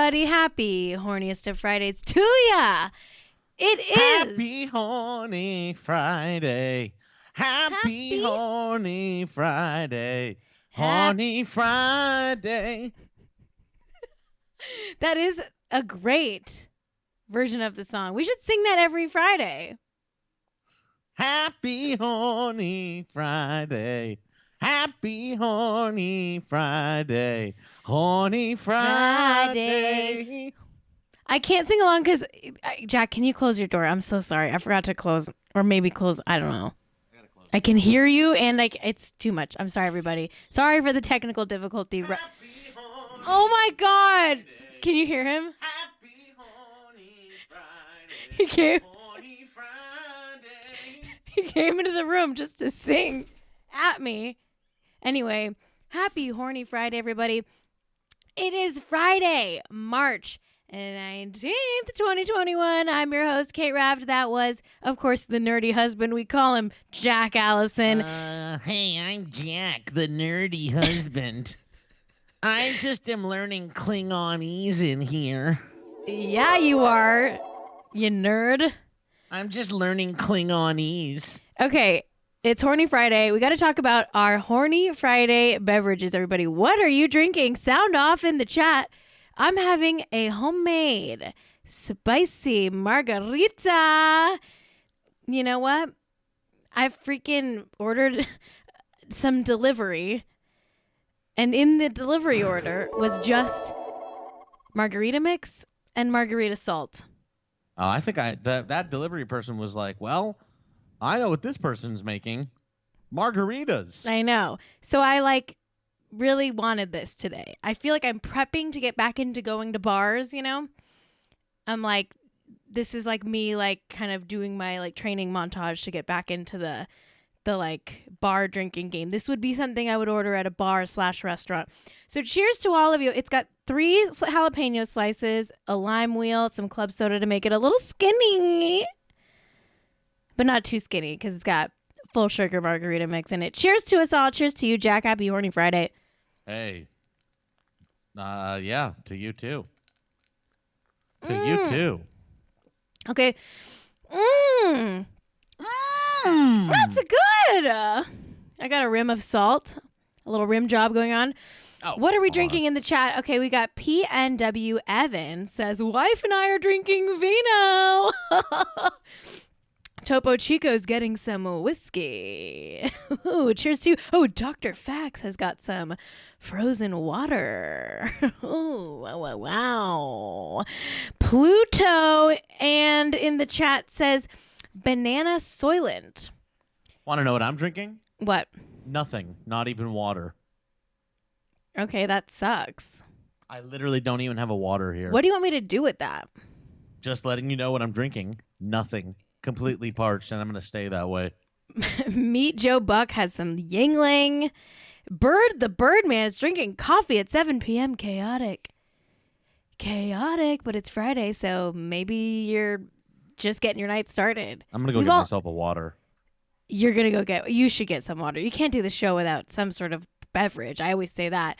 everybody. Happy horniest of Fridays to ya. It is. Happy Horny Friday. Happy Horny Friday. Horny Friday. That is a great version of the song. We should sing that every Friday. Happy Horny Friday. Happy Horny Friday. Horny Friday. I can't sing along because, Jack, can you close your door? I'm so sorry. I forgot to close, or maybe close. I don't know. I can hear you, and it's too much. I'm sorry, everybody. Sorry for the technical difficulty. Oh, my God. Can you hear him? Happy Horny Friday. He came. Horny Friday. He came into the room just to sing at me. Anyway, happy Horny Friday, everybody. It is Friday, March 19th, 2021. I'm your host, Cait Raft. That was, of course, the nerdy husband. We call him Jack Allison. Hey, I'm Jack, the nerdy husband. I just am learning Klingonese in here. Yeah, you are, you nerd. I'm just learning Klingonese. Okay, it's Horny Friday. We got to talk about our Horny Friday beverages, everybody. What are you drinking? Sound off in the chat. I'm having a homemade spicy margarita. You know what? I freaking ordered some delivery. And in the delivery order was just margarita mix and margarita salt. Oh, I think that delivery person was like, well, I know what this person's making. Margaritas. I know. So I really wanted this today. I feel like I'm prepping to get back into going to bars, you know? I'm like, this is like me kind of doing my training montage to get back into the bar drinking game. This would be something I would order at a bar/restaurant. So cheers to all of you. It's got 3 jalapeno slices, a lime wheel, some club soda to make it a little skinny, but not too skinny because it's got full sugar margarita mix in it. Cheers to us all. Cheers to you, Jack. Happy Horny Friday. Hey. Yeah, to you too. You too. Okay. That's good. I got a rim of salt. A little rim job going on. Oh, what are we drinking in the chat? Okay, we got PNW Evan says, wife and I are drinking vino. Topo Chico's getting some whiskey. Ooh, cheers to you. Oh, Dr. Fax has got some frozen water. Oh, wow. Pluto, and in the chat says, Banana Soylent. Want to know what I'm drinking? What? Nothing. Not even water. Okay, that sucks. I literally don't even have a water here. What do you want me to do with that? Just letting you know what I'm drinking. Nothing. Completely parched, and I'm going to stay that way. Meet Joe Buck has some Yingling. The Birdman is drinking coffee at 7 p.m. Chaotic, but it's Friday, so maybe you're just getting your night started. I'm going to go get myself a water. You're going to you should get some water. You can't do the show without some sort of beverage. I always say that.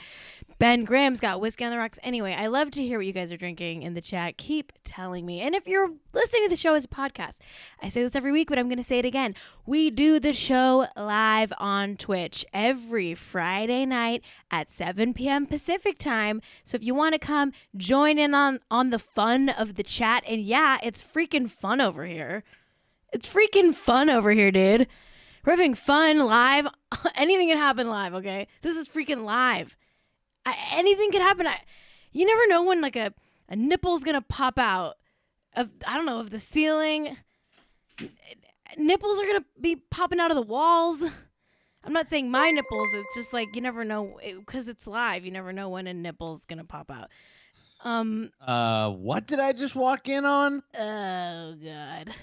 Ben Graham's got whiskey on the rocks. Anyway, I love to hear what you guys are drinking in the chat. Keep telling me. And if you're listening to the show as a podcast, I say this every week, but I'm going to say it again. We do the show live on Twitch every Friday night at 7 p.m. Pacific time. So if you want to come join in on the fun of the chat, and yeah, it's freaking fun over here. It's freaking fun over here, dude. We're having fun live. Anything can happen live, okay? This is freaking live. Anything can happen. You never know when a nipple's gonna pop out of, I don't know, of the ceiling. Nipples are gonna be popping out of the walls. I'm not saying my nipples. It's just you never know because it's live. You never know when a nipple's gonna pop out. What did I just walk in on? Oh God,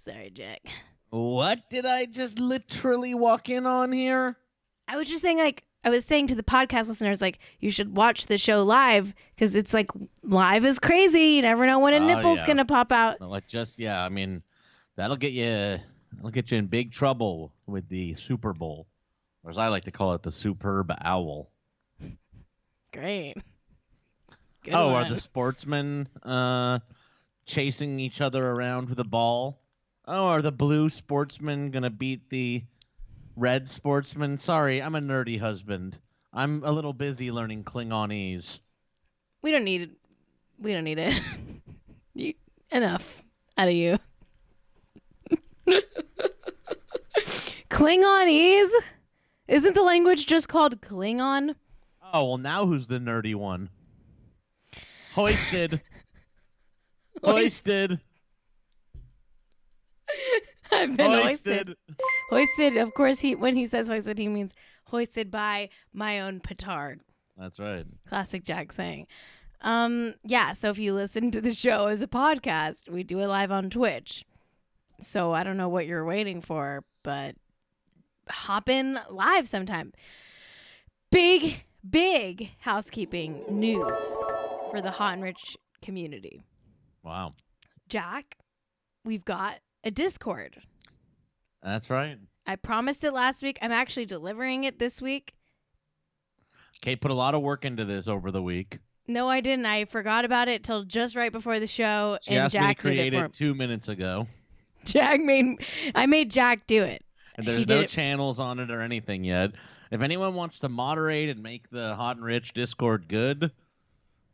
sorry, Jack. What did I just literally walk in on here? I was just saying I was saying to the podcast listeners, you should watch the show live because it's live is crazy. You never know when a nipple's gonna pop out. I mean, that'll get you in big trouble with the Super Bowl, or as I like to call it, the Superb Owl. Great. Good Oh, one. are the sportsmen chasing each other around with a ball? Oh, are the blue sportsmen going to beat the red sportsmen? Sorry, I'm a nerdy husband. I'm a little busy learning Klingonese. We don't need it. We don't need it. Enough out of you. Klingonese? Isn't the language just called Klingon? Oh, well, now who's the nerdy one? Hoisted. Hoisted. I've been hoisted. Hoisted, of course, when he says hoisted, he means hoisted by my own petard. That's right. Classic Jack saying. Yeah, so if you listen to the show as a podcast, we do it live on Twitch. So I don't know what you're waiting for, but hop in live sometime. Big housekeeping news for the hot and rich community. Wow. Jack, we've got a Discord. That's right. I promised it last week. I'm actually delivering it this week. Cait put a lot of work into this over the week. No, I didn't. I forgot about it till just right before the show. She asked me to create it 2 minutes ago. I made Jack do it. And there's no channels on it or anything yet. If anyone wants to moderate and make the Hot and Rich Discord good,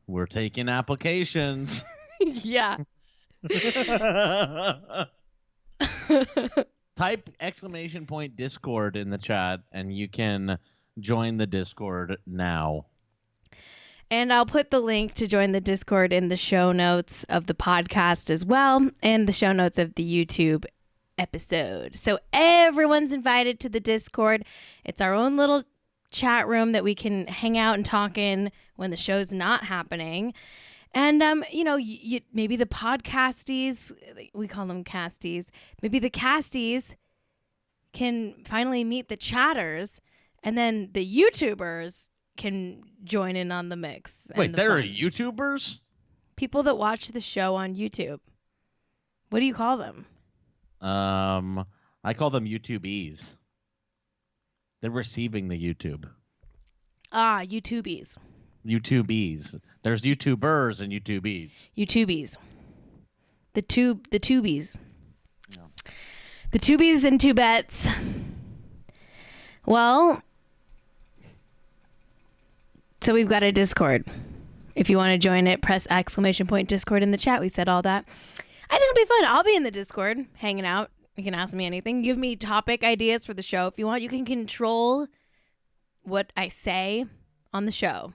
we're taking applications. Yeah. Type !Discord in the chat and you can join the Discord now. And I'll put the link to join the Discord in the show notes of the podcast as well, and the show notes of the YouTube episode. So everyone's invited to the Discord. It's our own little chat room that we can hang out and talk in when the show's not happening. And, maybe the podcasties, we call them casties, maybe the casties can finally meet the chatters, and then the YouTubers can join in on the mix. Wait, there are YouTubers? People that watch the show on YouTube. What do you call them? I call them YouTubies. They're receiving the YouTube. Ah, YouTubies. YouTubies. There's YouTubers and YouTubies. YouTubies. The tubies. Yeah. The tubies and tubettes. Well, so we've got a Discord. If you want to join it, press !Discord in the chat. We said all that. I think it'll be fun. I'll be in the Discord hanging out. You can ask me anything. Give me topic ideas for the show. If you want, you can control what I say on the show.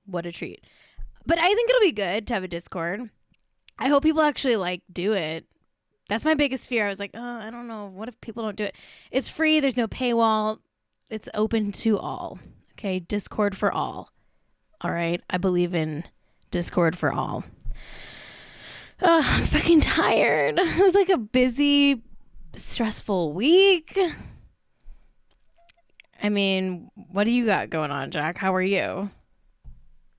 What a treat. But I think it'll be good to have a Discord. I hope people actually do it. That's my biggest fear. I was like, oh, I don't know. What if people don't do it? It's free. There's no paywall. It's open to all. Okay. Discord for all. All right. I believe in Discord for all. I'm fucking tired. It was like a busy, stressful week. I mean, what do you got going on, Jack? How are you?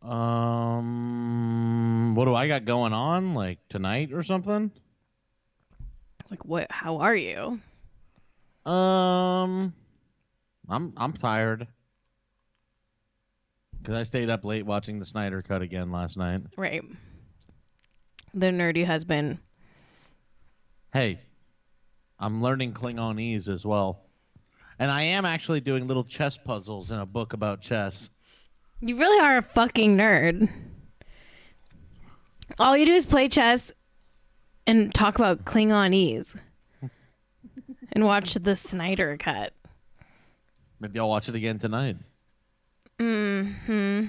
What do I got going on? Like tonight or something? Like what? How are you? I'm tired. Because I stayed up late watching the Snyder Cut again last night. Right. The nerdy husband. Hey, I'm learning Klingonese as well. And I am actually doing little chess puzzles in a book about chess. You really are a fucking nerd. All you do is play chess and talk about Klingonese. And watch the Snyder Cut. Maybe I'll watch it again tonight. Mm-hmm.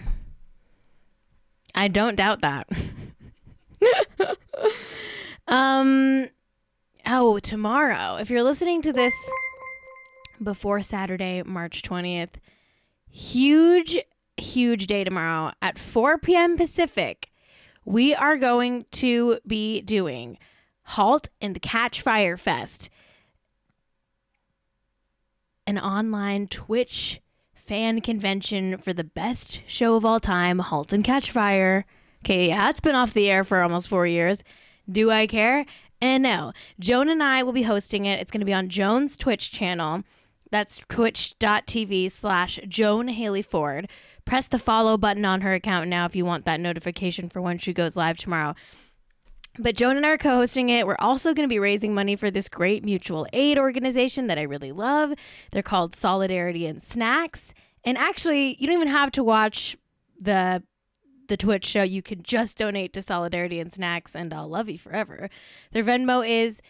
I don't doubt that. Tomorrow. If you're listening to this before Saturday, March 20th, huge day tomorrow at 4 p.m. Pacific. We are going to be doing Halt and Catch Fire Fest, an online Twitch fan convention for the best show of all time, Halt and Catch Fire. Okay, yeah, it's been off the air for almost 4 years. Do I care? And no. Joan and I will be hosting it. It's going to be on Joan's Twitch channel. That's twitch.tv/Joan Haley Ford. Press the follow button on her account now if you want that notification for when she goes live tomorrow. But Joan and I are co-hosting it. We're also going to be raising money for this great mutual aid organization that I really love. They're called Solidarity and Snacks. And actually, you don't even have to watch the Twitch show. You can just donate to Solidarity and Snacks, and I'll love you forever. Their Venmo is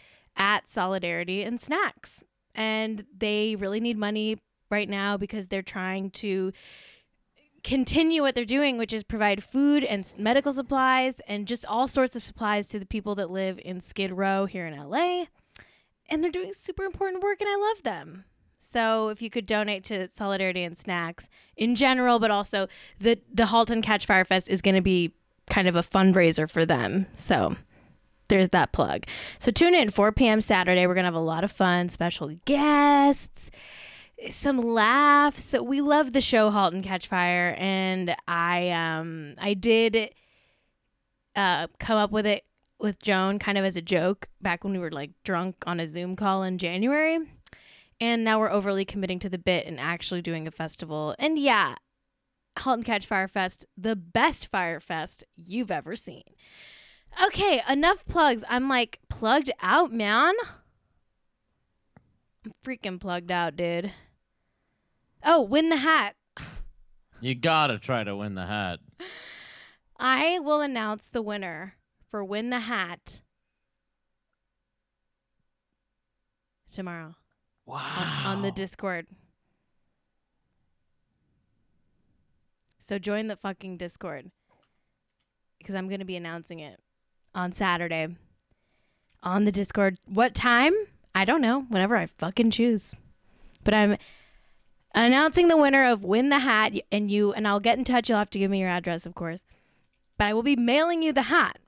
@Solidarity and Snacks. And they really need money right now because they're trying to continue what they're doing, which is provide food and medical supplies and just all sorts of supplies to the people that live in Skid Row here in LA. And they're doing super important work, and I love them. So if you could donate to Solidarity and Snacks in general, but also the Halt and Catch Fire Fest is going to be kind of a fundraiser for them. So there's that plug. So tune in 4 p.m. Saturday. We're going to have a lot of fun, special guests, some laughs. We love the show Halt and Catch Fire, and I did come up with it with Joan kind of as a joke back when we were like drunk on a Zoom call in January. And now we're overly committing to the bit and actually doing a festival. And yeah, Halt and Catch Fire Fest, the best fire fest you've ever seen. Okay, enough plugs. I'm like plugged out, man. I'm freaking plugged out, dude. Oh, win the hat. You gotta try to win the hat. I will announce the winner for Win the Hat tomorrow. Wow. On the Discord. So join the fucking Discord, because I'm going to be announcing it on Saturday on the Discord. What time? I don't know. Whenever I fucking choose. But I'm announcing the winner of Win the Hat, and I'll get in touch. You'll have to give me your address, of course. But I will be mailing you the hat.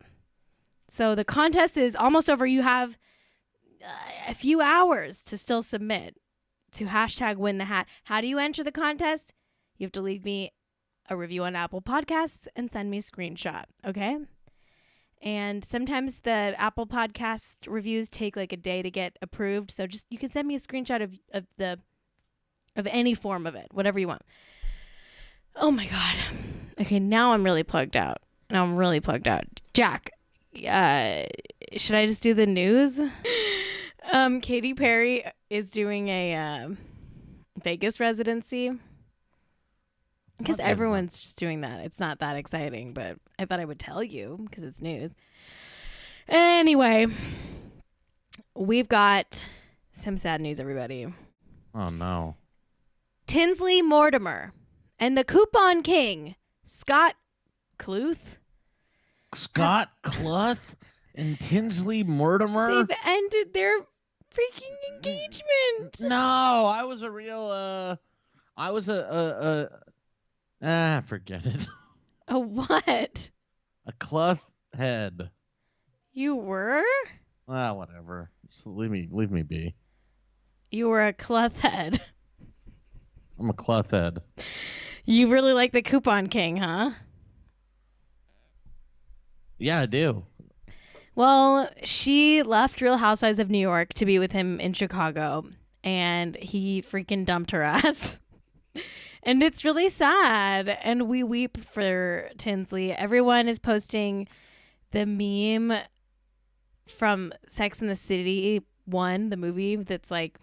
So the contest is almost over. You have a few hours to still submit to #WinTheHat. How do you enter the contest? You have to leave me a review on Apple Podcasts and send me a screenshot, okay? And sometimes the Apple Podcast reviews take like a day to get approved, so just you can send me a screenshot of any form of it, whatever you want. Oh my god. Okay, now I'm really plugged out. Jack, should I just do the news? Katy Perry is doing a Vegas residency. I guess everyone's just doing that. It's not that exciting, but I thought I would tell you because it's news. Anyway, we've got some sad news, everybody. Oh, no. Tinsley Mortimer and the Coupon King, Scott Cluth. Scott Cluth and Tinsley Mortimer? They've ended their freaking engagement. No, I was a real, forget it. A what? A Cluth head. You were? Whatever. Just leave me be. You were a Cluth head. I'm a Cluth head. You really like the Coupon King, huh? Yeah, I do. Well, she left Real Housewives of New York to be with him in Chicago, and he freaking dumped her ass. And it's really sad, and we weep for Tinsley. Everyone is posting the meme from Sex and the City 1, the movie, that's like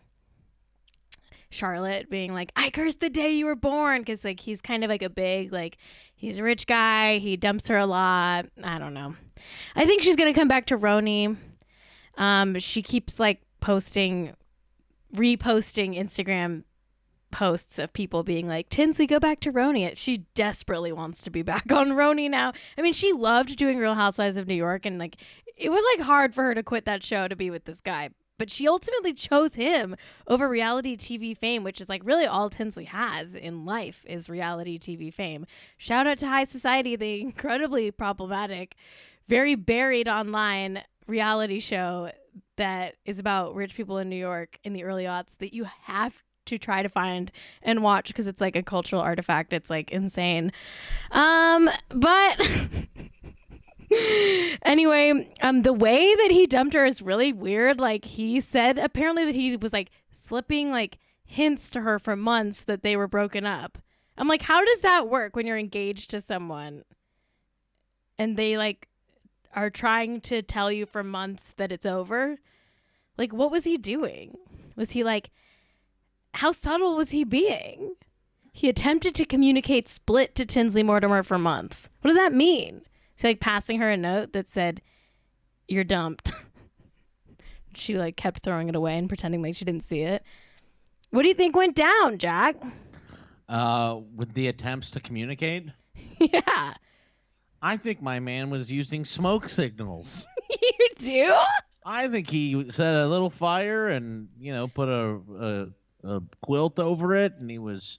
Charlotte being like, I cursed the day you were born, because like he's kind of like a big, like, he's a rich guy, he dumps her a lot. I don't know. I think she's gonna come back to Roni. She keeps like reposting Instagram posts of people being like, Tinsley, go back to Roni. She desperately wants to be back on Roni now. I mean, she loved doing Real Housewives of New York, and like it was like hard for her to quit that show to be with this guy. But she ultimately chose him over reality TV fame, which is like really all Tinsley has in life is reality TV fame. Shout out to High Society, the incredibly problematic, very buried online reality show that is about rich people in New York in the early aughts that you have to try to find and watch because it's like a cultural artifact. It's like insane. But anyway, the way that he dumped her is really weird. Like he said apparently that he was like slipping like hints to her for months that they were broken up. I'm like, how does that work when you're engaged to someone and they like are trying to tell you for months that it's over? Like, what was he doing? Was he like, how subtle was he being? He attempted to communicate split to Tinsley Mortimer for months. What does that mean? Is he like passing her a note that said, "You're dumped"? She like kept throwing it away and pretending like she didn't see it. What do you think went down, Jack? With the attempts to communicate? Yeah. I think my man was using smoke signals. You do? I think he set a little fire and, put a quilt over it, and he was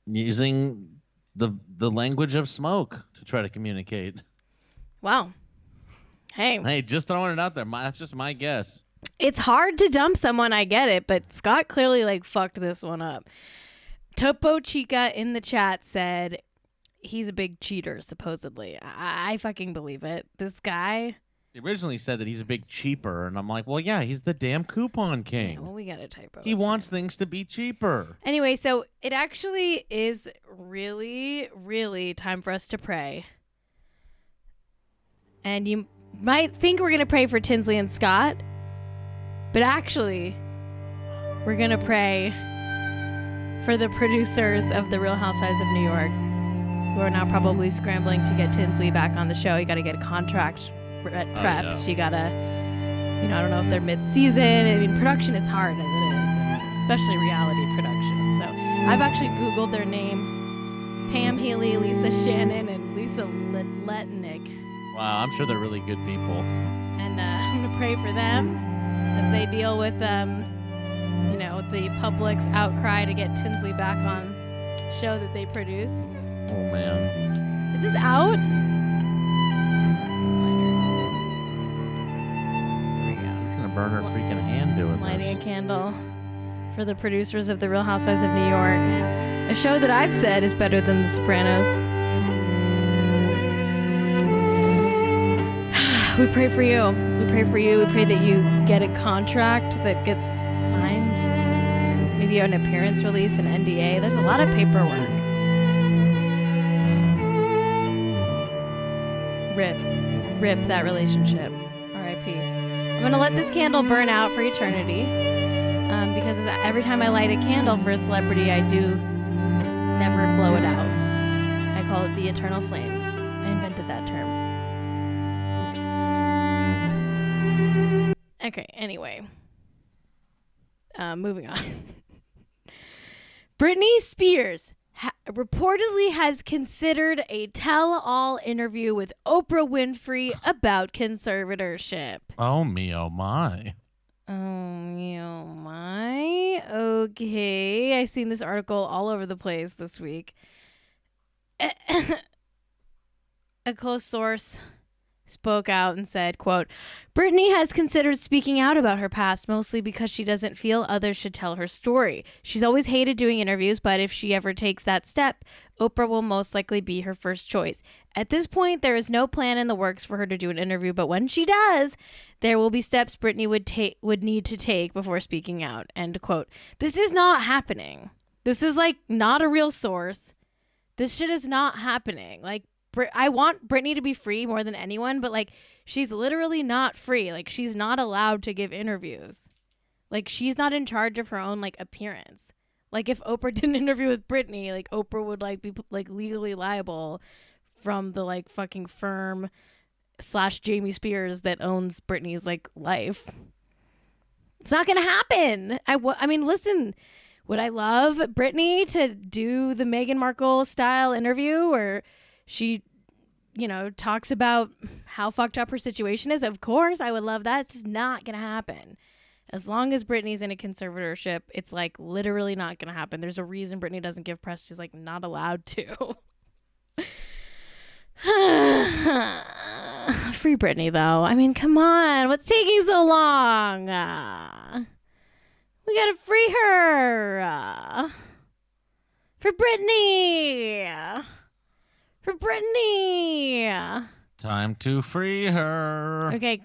using the language of smoke to try to communicate. Wow. Hey, just throwing it out there. That's just my guess. It's hard to dump someone, I get it, but Scott clearly like fucked this one up. Topo Chica in the chat said he's a big cheater, supposedly. I fucking believe it. This guy. He originally said that he's a big cheaper, and I'm like, well, yeah, he's the damn coupon king. Yeah, well, we got a typo. He wants things to be cheaper. Anyway, so it actually is really, really time for us to pray. And you might think we're going to pray for Tinsley and Scott, but actually, we're going to pray for the producers of The Real Housewives of New York, who are now probably scrambling to get Tinsley back on the show. You got to get a contract prepped. You got to, I don't know if they're mid-season. I mean, production is hard as it is, especially reality production. So I've actually Googled their names. Pam Healy, Lisa Shannon, and Lisa Letnick. Wow, I'm sure they're really good people. And I'm going to pray for them as they deal with, the public's outcry to get Tinsley back on the show that they produce. Oh, man. Is this out? She's going to burn her freaking hand doing Lighting this. a candle for the producers of The Real Housewives of New York. A show that I've said is better than The Sopranos. We pray for you. We pray for you. We pray that you get a contract that gets signed. Maybe an appearance release, an NDA. There's a lot of paperwork. Rip that relationship. R.I.P. I'm going to let this candle burn out for eternity. Because every time I light a candle for a celebrity, I do never blow it out. I call it the eternal flame. I invented that term. Okay, anyway. Moving on. Britney Spears reportedly has considered a tell-all interview with Oprah Winfrey about conservatorship. Oh, me, oh, my. Oh, me, oh, my. Okay. I've seen this article all over the place this week. A close source spoke out and said, quote, Britney has considered speaking out about her past, mostly because she doesn't feel others should tell her story. She's always hated doing interviews, but if she ever takes that step, Oprah will most likely be her first choice. At this point, there is no plan in the works for her to do an interview, but when she does, there will be steps Britney would need to take before speaking out, end quote. This is not happening. This is like not a real source. This shit is not happening. Like, I want Britney to be free more than anyone, but like she's literally not free. Like she's not allowed to give interviews. Like she's not in charge of her own like appearance. Like if Oprah did an interview with Britney, like Oprah would like be like legally liable from the like fucking firm / Jamie Spears that owns Britney's like life. It's not gonna happen. I mean, listen. Would I love Britney to do the Meghan Markle style interview where she, talks about how fucked up her situation is? Of course, I would love that. It's just not going to happen. As long as Britney's in a conservatorship, it's like literally not going to happen. There's a reason Britney doesn't give press. She's like not allowed to. Free Britney, though. I mean, come on. What's taking so long? We got to free her. For Britney. For Britney. Time to free her. Okay,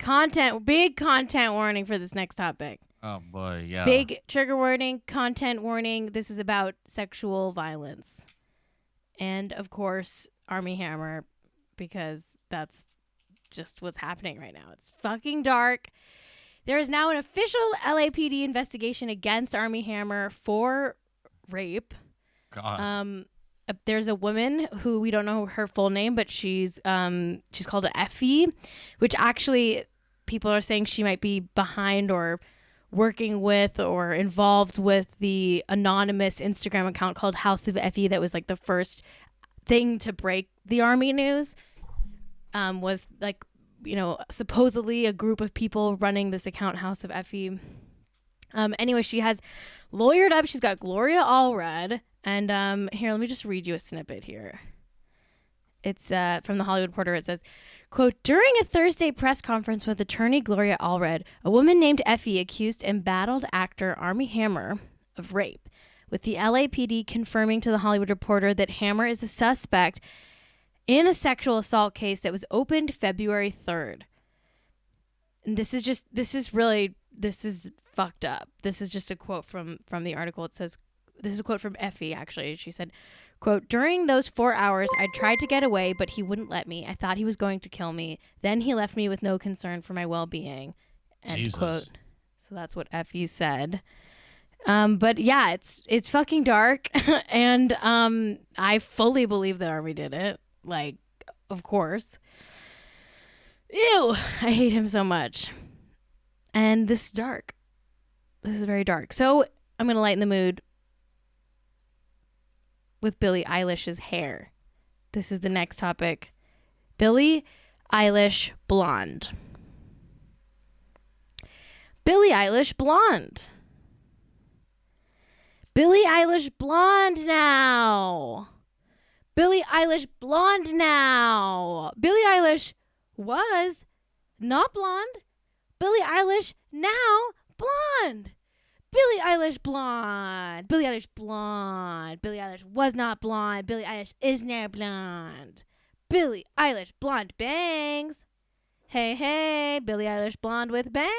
big content warning for this next topic. Oh boy, yeah. Big trigger warning, content warning. This is about sexual violence. And of course, Armie Hammer, because that's just what's happening right now. It's fucking dark. There is now an official LAPD investigation against Armie Hammer for rape. God. There's a woman who we don't know her full name, but she's called Effie, which actually people are saying she might be behind or working with or involved with the anonymous Instagram account called House of Effie that was like the first thing to break the Army news. Was like, supposedly a group of people running this account, House of Effie. Anyway, she has lawyered up. She's got Gloria Allred. And here, let me just read you a snippet here. It's from the Hollywood Reporter. It says, quote, during a Thursday press conference with attorney Gloria Allred, a woman named Effie accused embattled actor Armie Hammer of rape, with the LAPD confirming to the Hollywood Reporter that Hammer is a suspect in a sexual assault case that was opened February 3rd. And this is fucked up. This is just a quote from the article. It says, this is a quote from Effie, actually. She said, quote, during those 4 hours, I tried to get away, but he wouldn't let me. I thought he was going to kill me. Then he left me with no concern for my well-being. End quote. So that's what Effie said. But yeah, it's fucking dark. And I fully believe that Armie did it. Like, of course. Ew, I hate him so much. And this is dark. This is very dark. So I'm going to lighten the mood with Billie Eilish's hair. This is the next topic. Billie Eilish Blonde. Billie Eilish Blonde. Billie Eilish Blonde now. Billie Eilish Blonde now. Billie Eilish was not blonde. Billie Eilish now blonde. Billie Eilish blonde. Billie Eilish blonde. Billie Eilish was not blonde. Billie Eilish is now blonde. Billie Eilish blonde bangs. Hey, hey. Billie Eilish blonde with bangs.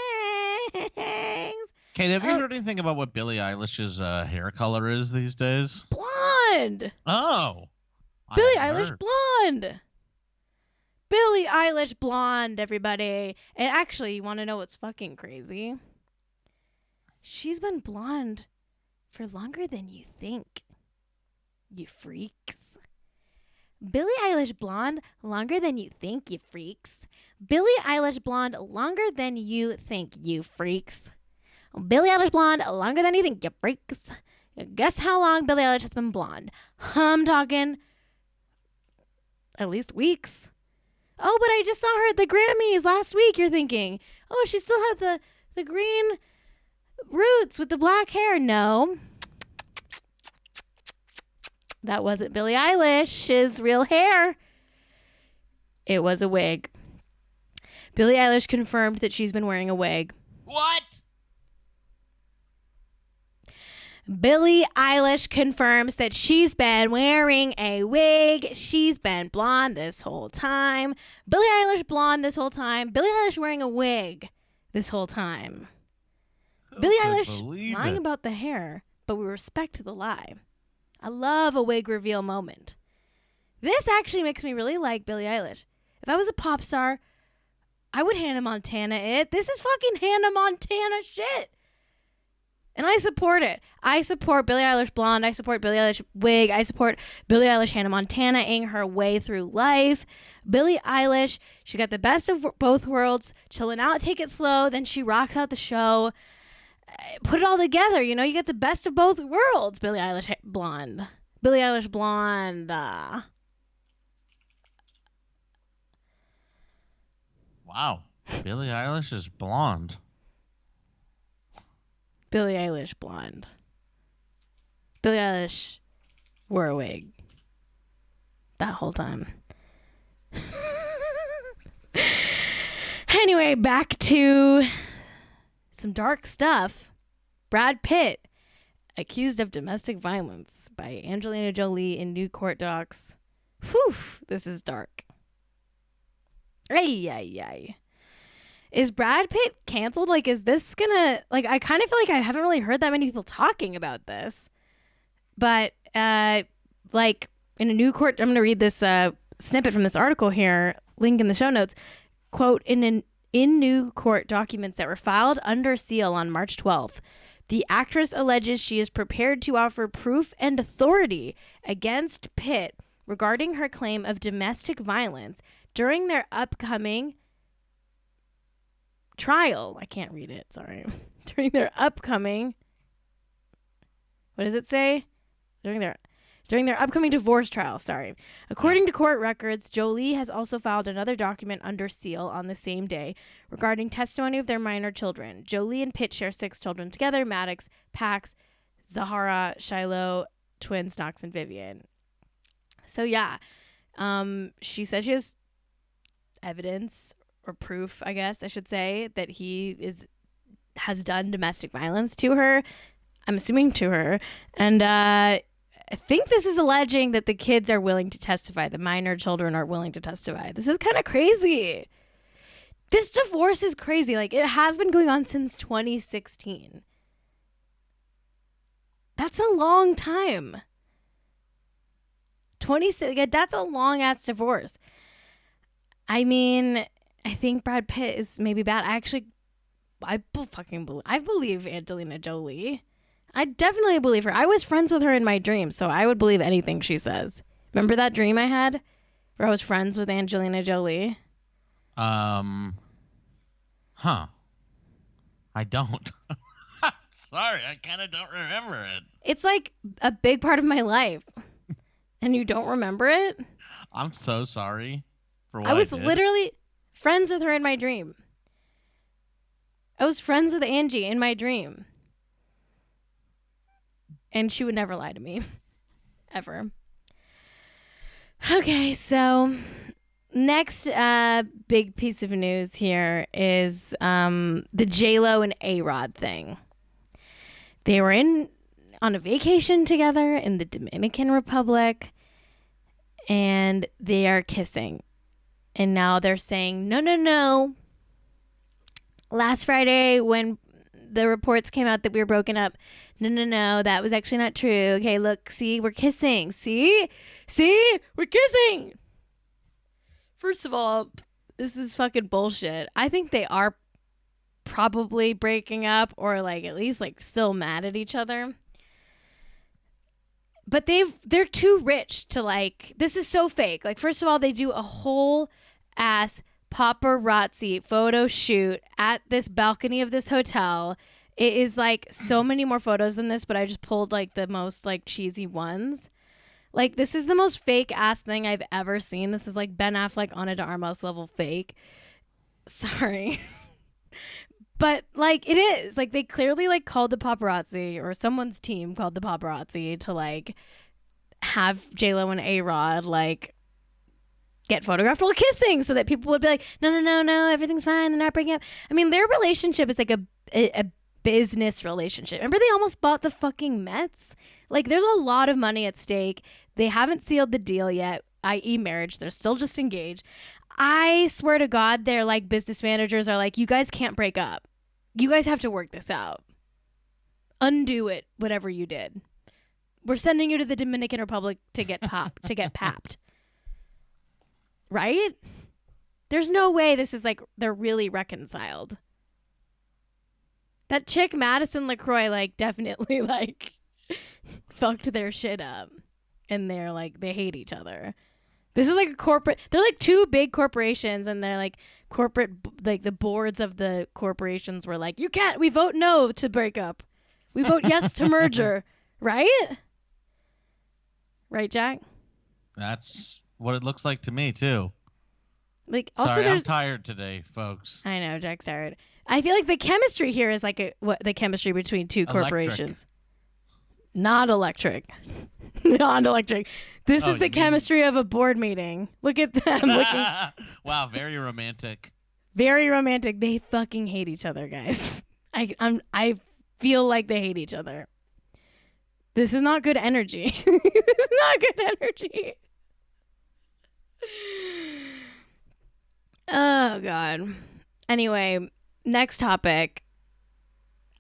Cait, have you heard anything about what Billie Eilish's hair color is these days? Blonde. Oh. Billie Eilish blonde. Billie Eilish blonde, everybody. And actually, you want to know what's fucking crazy? She's been blonde for longer than you think, you freaks. Billie Eilish blonde longer than you think, you freaks. Billie Eilish blonde longer than you think, you freaks. Billie Eilish blonde longer than you think, you freaks. Guess how long Billie Eilish has been blonde? I'm talking at least weeks. Oh, but I just saw her at the Grammys last week, you're thinking. Oh, she still had the green roots with the black hair. No. That wasn't Billie Eilish's real hair. It was a wig. Billie Eilish confirmed that she's been wearing a wig. What? Billie Eilish confirms that she's been wearing a wig. She's been blonde this whole time. Billie Eilish blonde this whole time. Billie Eilish wearing a wig this whole time. Billie Eilish lying about the hair, but we respect the lie. I love a wig reveal moment. This actually makes me really like Billie Eilish. If I was a pop star, I would Hannah Montana it. This is fucking Hannah Montana shit. And I support it. I support Billie Eilish blonde. I support Billie Eilish wig. I support Billie Eilish Hannah Montana-ing her way through life. Billie Eilish, she got the best of both worlds, chilling out, take it slow, then she rocks out the show. Put it all together, you get the best of both worlds. Billie Eilish blonde. Billie Eilish blonde. Wow. Billie Eilish is blonde. Billie Eilish blonde. Billie Eilish wore a wig that whole time. Anyway, back to some dark stuff. Brad Pitt accused of domestic violence by Angelina Jolie in new court docs. Whew, this is dark. Ay, ay, ay. Is Brad Pitt canceled? Like, is this gonna, like, I kind of feel like I haven't really heard that many people talking about this. But, like, in a new court, I'm going to read this snippet from this article here, link in the show notes. Quote, in new court documents that were filed under seal on March 12th, the actress alleges she is prepared to offer proof and authority against Pitt regarding her claim of domestic violence during their upcoming trial. I can't read it, sorry. During their upcoming, what does it say? During their upcoming divorce trial, sorry. According to court records, Jolie has also filed another document under seal on the same day regarding testimony of their minor children. Jolie and Pitt share 6 children together: Maddox, Pax, Zahara, Shiloh, twins Knox and Vivian. So yeah, she says she has evidence or proof, I guess I should say, that he has done domestic violence to her. I'm assuming to her. And I think this is alleging that the kids are willing to testify. The minor children are willing to testify. This is kind of crazy. This divorce is crazy. Like, it has been going on since 2016. That's a long time. 26. That's a long ass divorce. I mean, I think Brad Pitt is maybe bad. I believe Angelina Jolie. I definitely believe her. I was friends with her in my dreams, so I would believe anything she says. Remember that dream I had where I was friends with Angelina Jolie? I don't. Sorry, I kind of don't remember it. It's like a big part of my life, and you don't remember it? I'm so sorry for what I was did. literally friends with her in my dream. I was friends with Angie in my dream. And she would never lie to me. Ever. Okay, so next big piece of news here is the JLo and ARod thing. They were on a vacation together in the Dominican Republic, and they are kissing. And now they're saying, no. Last Friday, when the reports came out that we were broken up, no, that was actually not true. Okay, look, see, we're kissing. See, we're kissing. First of all, this is fucking bullshit. I think they are probably breaking up, or like at least like still mad at each other. But they're too rich to like, this is so fake. Like, first of all, they do a whole ass paparazzi photo shoot at this balcony of this hotel. It is like so many more photos than this, but I just pulled like the most like cheesy ones. Like, this is the most fake ass thing I've ever seen. This is like Ben Affleck on a de Armas level fake. Sorry. But like, it is like, they clearly like called the paparazzi, or someone's team called the paparazzi to like have JLo and ARod like get photographed while kissing, so that people would be like, no, everything's fine, they're not breaking up. I mean, their relationship is like a business relationship. Remember, they almost bought the fucking Mets? Like, there's a lot of money at stake. They haven't sealed the deal yet, i.e. marriage. They're still just engaged. I swear to God, their like business managers are like, you guys can't break up. You guys have to work this out. Undo it, whatever you did. We're sending you to the Dominican Republic to get papped. Right? There's no way this is like they're really reconciled. That chick Madison LaCroix like definitely like fucked their shit up, and they're like, they hate each other. This is like a corporate, they're like two big corporations, and they're like corporate, like the boards of the corporations were like, we vote no to break up. We vote yes to merger. Right, Jack? That's what it looks like to me too. Like, also, sorry, I'm tired today, folks. I know, Jack's tired. I feel like the chemistry here is like the chemistry between two corporations. Not electric. Not electric. This is the chemistry of a board meeting. Look at them looking. Wow, very romantic. Very romantic. They fucking hate each other, guys. I feel like they hate each other. This is not good energy. This is not good energy. Oh, God. Anyway, next topic.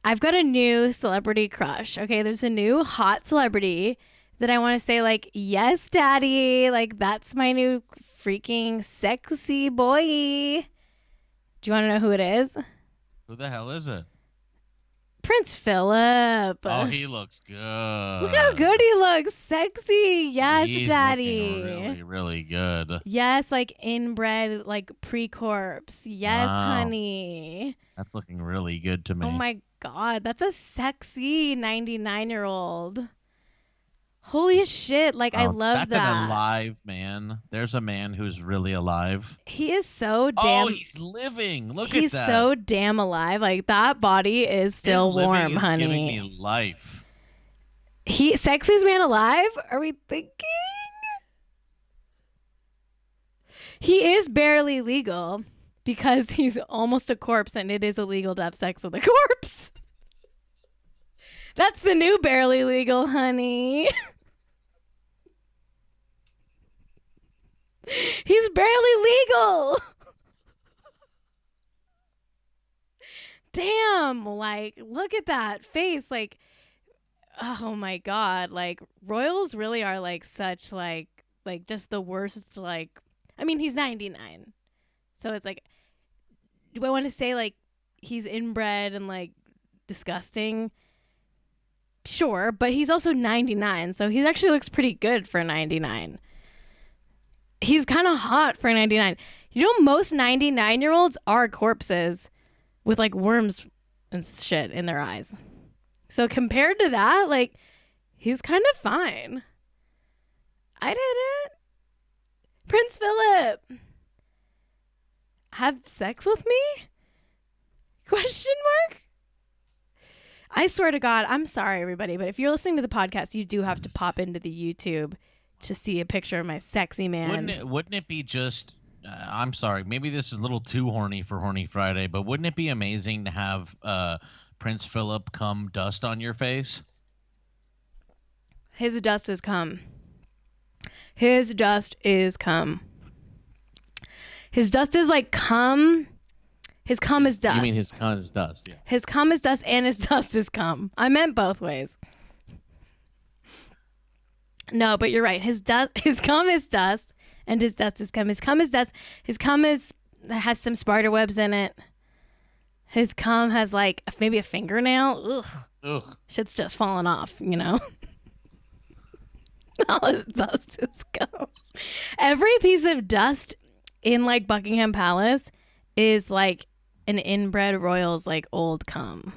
I've got a new celebrity crush. Okay, there's a new hot celebrity that I want to say, like, yes, daddy. Like, that's my new freaking sexy boy. Do you want to know who it is? Who the hell is it? Prince Phillip. Oh, he looks good. Look how good he looks. Sexy. Yes, He's daddy. looking really, really good. Yes, like inbred, like pre-corpse. Yes, Wow. honey. That's looking really good to me. Oh my God, that's a sexy 99-year-old. Holy shit, like I love that's that. an alive man. There's a man who's really alive. He is so damn. Oh, he's living. Look at he's that. so damn alive. Like that body is still His warm, living is honey. giving me life. He sexiest man alive? Are we thinking? He is barely legal because he's almost a corpse and it is illegal to have sex with a corpse. That's the new barely legal, honey. He's barely legal. Damn, like, look at that face. Like, oh my God. Like, royals really are like such like just the worst. Like, I mean, he's 99. So it's like, do I want to say like he's inbred and like disgusting? Sure, but he's also 99, so he actually looks pretty good for 99. He's kind of hot for 99. You know, most 99-year-olds are corpses with like worms and shit in their eyes. So compared to that, like, he's kind of fine. I did it. Prince Phillip. Have sex with me? Question mark? I swear to God, I'm sorry, everybody, but if you're listening to the podcast, you do have to pop into the YouTube to see a picture of my sexy man. Wouldn't it be just, I'm sorry, maybe this is a little too horny for Horny Friday, but wouldn't it be amazing to have Prince Phillip come dust on your face? His dust is come. His dust is come. His dust is like cum. His cum is dust. You mean his cum is dust, yeah. His cum is dust and his dust is cum. I meant both ways. No, but you're right. His cum is dust and his dust is cum. His cum is dust. His cum has some spider webs in it. His cum has like maybe a fingernail. Ugh. Shit's just falling off, you know? All his dust is cum. Every piece of dust in like Buckingham Palace is like an inbred royal's like old cum.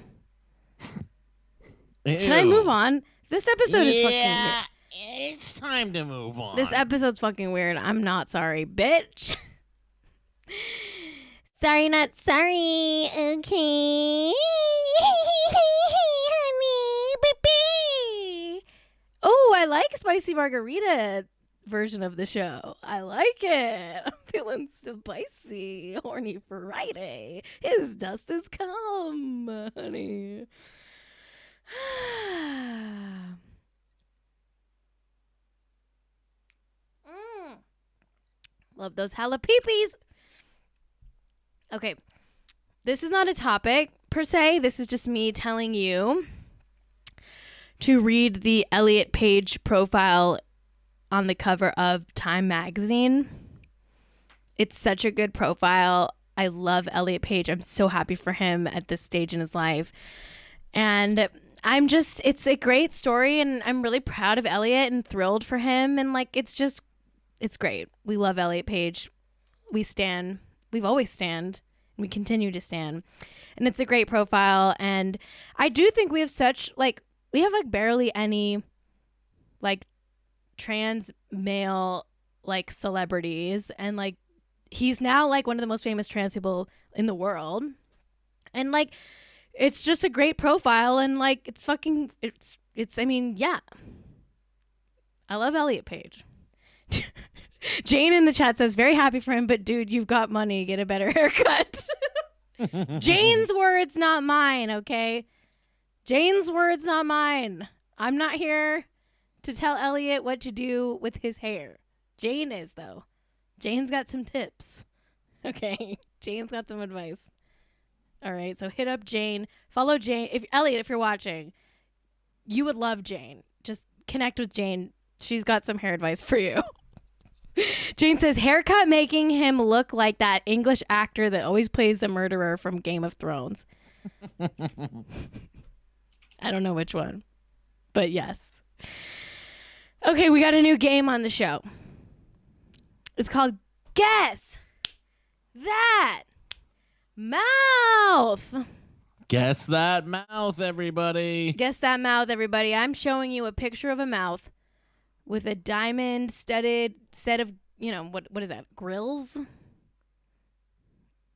Should I move on? This episode is fucking weird. It's time to move on. This episode's fucking weird. I'm not sorry, bitch. Sorry, not sorry. Okay. Honey. Baby. Oh, I like spicy margarita version of the show. I like it. I'm feeling spicy. Horny Friday. His dust has come, honey. Love those jalapeepis. Okay. This is not a topic per se. This is just me telling you to read the Elliot Page profile on the cover of Time magazine. It's such a good profile. I love Elliot Page. I'm so happy for him at this stage in his life. And it's a great story, and I'm really proud of Elliot and thrilled for him. And like, it's great. We love Elliot Page. We've always stand, and we continue to stand. And it's a great profile. And I do think we have barely any like trans male like celebrities, and like he's now like one of the most famous trans people in the world, and like it's just a great profile, and like it's I mean, yeah, I love Elliot Page. Jane in the chat says very happy for him, but dude, you've got money, get a better haircut. Jane's words, not mine. Okay, Jane's words, not mine. I'm not here to tell Elliot what to do with his hair. Jane is, though. Jane's got some tips. Okay. Jane's got some advice. All right, so hit up Jane. Follow Jane. Elliot, if you're watching, you would love Jane. Just connect with Jane. She's got some hair advice for you. Jane says, haircut making him look like that English actor that always plays a murderer from Game of Thrones. I don't know which one, but yes. Okay, we got a new game on the show. It's called Guess That Mouth. Guess that mouth, everybody. Guess that mouth, everybody. I'm showing you a picture of a mouth with a diamond studded set of, what is that? Grills?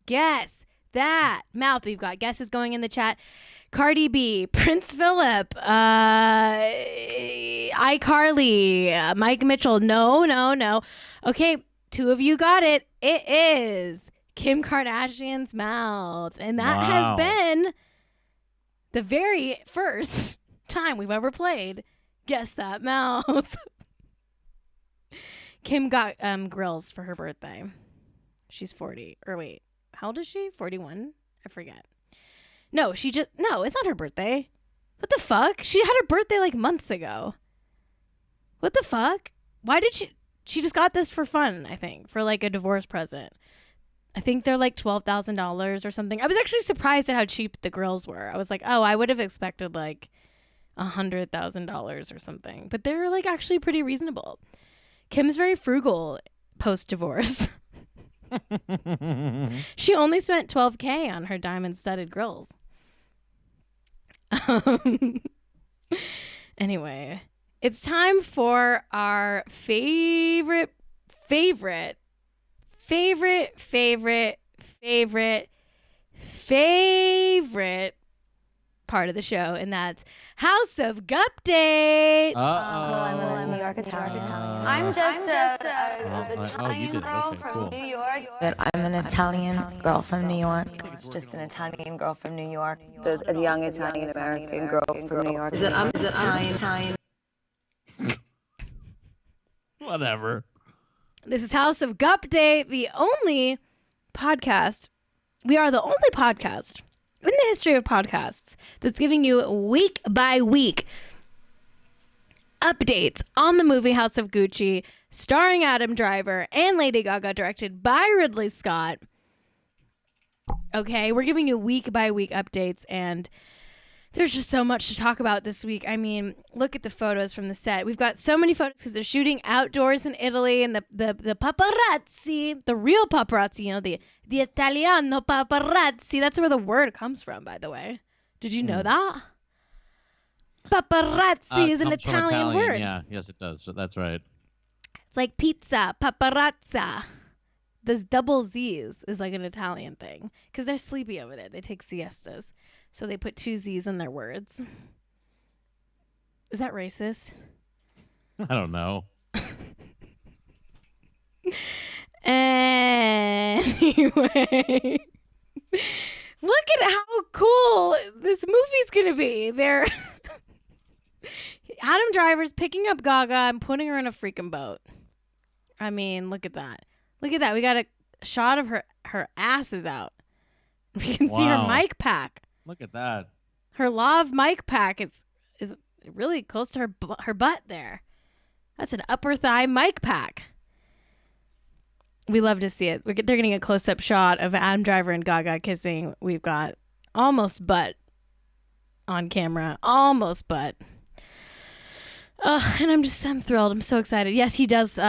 Guess that mouth. We've got guesses going in the chat. Cardi B, Prince Phillip, iCarly, Mike Mitchell. No. Okay, 2 of you got it. It is Kim Kardashian's mouth. And that has been the very first time we've ever played Guess That Mouth. Kim got grills for her birthday. She's 40. Or wait, how old is she? 41? I forget. No, it's not her birthday. What the fuck? She had her birthday like months ago. What the fuck? Why did she just got this for fun, I think, for like a divorce present. I think they're like $12,000 or something. I was actually surprised at how cheap the grills were. I was like, oh, I would have expected like $100,000 or something. But they're like actually pretty reasonable. Kim's very frugal post-divorce. She only spent $12,000 on her diamond-studded grills. Anyway, it's time for our favorite part of the show, and that's House of Gupdate. I'm a New York Italian. I'm just an Italian girl from New York. I'm an Italian girl from New York. Just an Italian girl from New York. A young Italian American girl from New York. I'm Italian. Whatever. This is House of Gupdate, the only podcast. We are the only podcast in the history of podcasts that's giving you week by week updates on the movie House of Gucci, starring Adam Driver and Lady Gaga, directed by Ridley Scott. Okay, we're giving you week by week updates, and there's just so much to talk about this week. I mean, look at the photos from the set. We've got so many photos because they're shooting outdoors in Italy, and the paparazzi, the real paparazzi, the Italiano paparazzi. That's where the word comes from, by the way. Did you know that? Paparazzi is an Italian word. Yeah, yes, it does. So that's right. It's like pizza, paparazza. Those double Z's is like an Italian thing because they're sleepy over there. They take siestas. So they put 2 Z's in their words. Is that racist? I don't know. Anyway, look at how cool this movie's going to be. Adam Driver's picking up Gaga and putting her in a freaking boat. I mean, look at that. Look at that. We got a shot of her ass is out. We can see her mic pack. Look at that. Her lav mic pack is really close to her butt there. That's an upper thigh mic pack. We love to see it. They're getting a close-up shot of Adam Driver and Gaga kissing. We've got almost butt on camera. Almost butt. And I'm thrilled. I'm so excited. Yes, he does.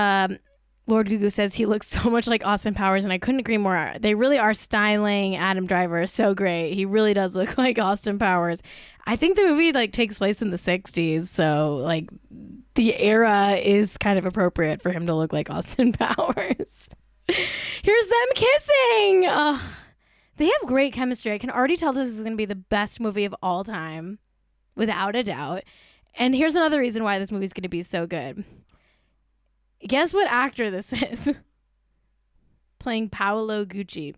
Lord Gugu says he looks so much like Austin Powers, and I couldn't agree more. They really are styling Adam Driver so great. He really does look like Austin Powers. I think the movie takes place in the 60s, so the era is kind of appropriate for him to look like Austin Powers. Here's them kissing. They have great chemistry. I can already tell this is going to be the best movie of all time, without a doubt. And here's another reason why this movie is going to be so good. Guess what actor this is? Playing Paolo Gucci.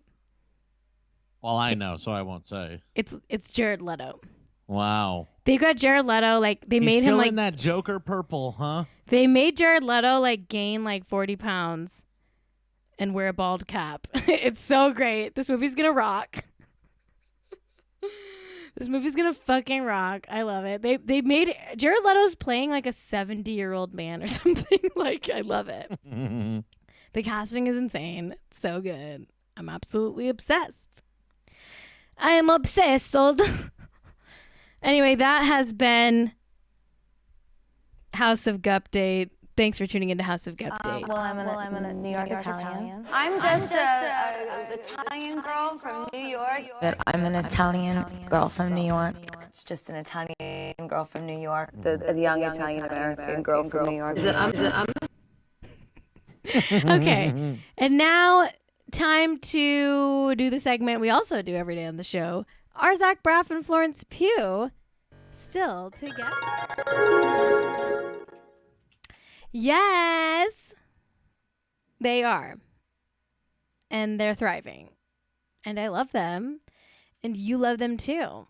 Well, I know, so I won't say. It's Jared Leto. Wow. They got Jared Leto He's made still him in that Joker purple, huh? They made Jared Leto gain 40 pounds and wear a bald cap. It's so great. This movie's gonna rock. This movie's gonna fucking rock. I love it. They made Jared Leto's playing like a 70-year-old man or something. Like, I love it. The casting is insane. So good. I'm absolutely obsessed. I am obsessed. Anyway, that has been House of Gupdate. Thanks for tuning into House of Gupdate. I'm a New York Italian. I'm just a Italian girl from New York. But I'm an Italian girl from New York. It's just an Italian girl from New York. The young Italian American girl from New York. Okay. And now, time to do the segment we also do every day on the show. Are Zach Braff and Florence Pugh still together? Yes, they are. And they're thriving. And I love them. And you love them too.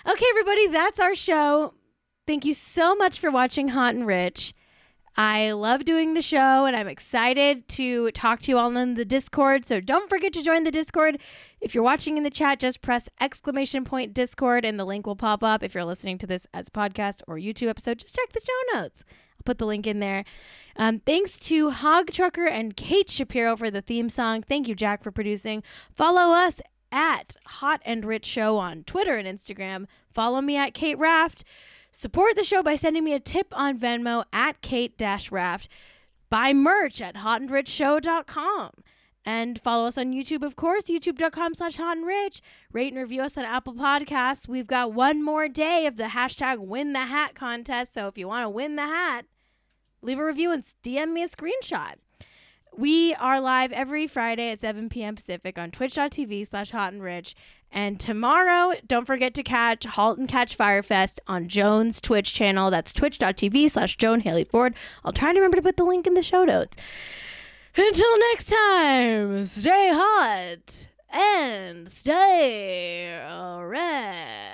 Okay, everybody, that's our show. Thank you so much for watching Hot and Rich. I love doing the show, and I'm excited to talk to you all in the Discord. So don't forget to join the Discord. If you're watching in the chat, just press !Discord, and the link will pop up. If you're listening to this as a podcast or YouTube episode, just check the show notes. I'll put the link in there. Thanks to Hog Trucker and Cait Shapiro for the theme song. Thank you, Jack, for producing. Follow us at Hot and Rich Show on Twitter and Instagram. Follow me at Kate Raft. Support the show by sending me a tip on Venmo at Kate-Raft. Buy merch at hotandrichshow.com. And follow us on YouTube, of course, youtube.com/hotandrich. Rate and review us on Apple Podcasts. We've got one more day of the #WinTheHat contest. So if you want to win the hat, leave a review and DM me a screenshot. We are live every Friday at 7 p.m. Pacific on twitch.tv/hotandrich. And tomorrow, don't forget to catch Halt and Catch Firefest on Joan's Twitch channel. That's twitch.tv/Joan Haley Ford. I'll try to remember to put the link in the show notes. Until next time, stay hot and stay red.